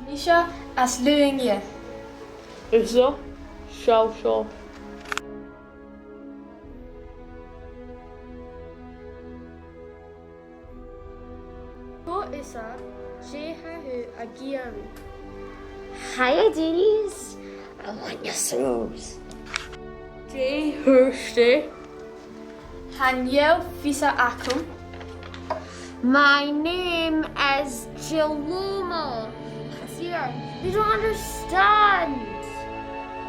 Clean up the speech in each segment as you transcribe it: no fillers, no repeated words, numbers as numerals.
Nisha as luingje. Isa, Shao. Ko isa, sheha hu agiari. Hiya, duties. I want your souls. Jay Hurste. Hanyel visa akum. My name is Chille. Here, you don't understand.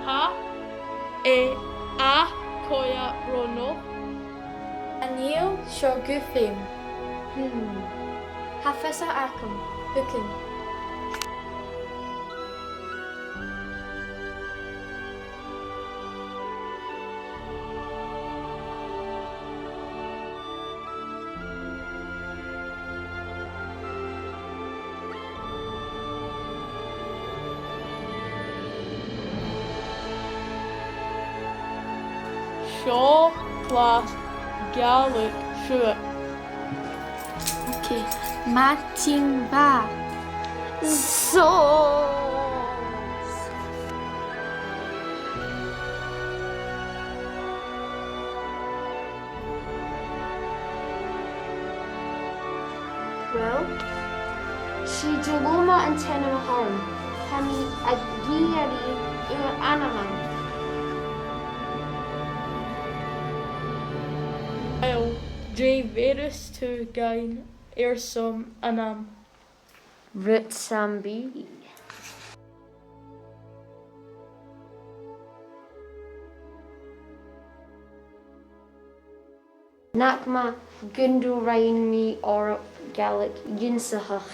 Ha. E. A. Koya Rono. Anil shogufim. Hafesa akum. Hukin. Shaw class Gaelic shirt. Okay. Mating ba. Souls. Well, She Jaloma and Tenamaharan. Hani Agiari Anam. I'll Jay Veris to gain Ersum Anam. Rutsambi. Nakma Gundu Rainmi or Gaelic Yinsahach.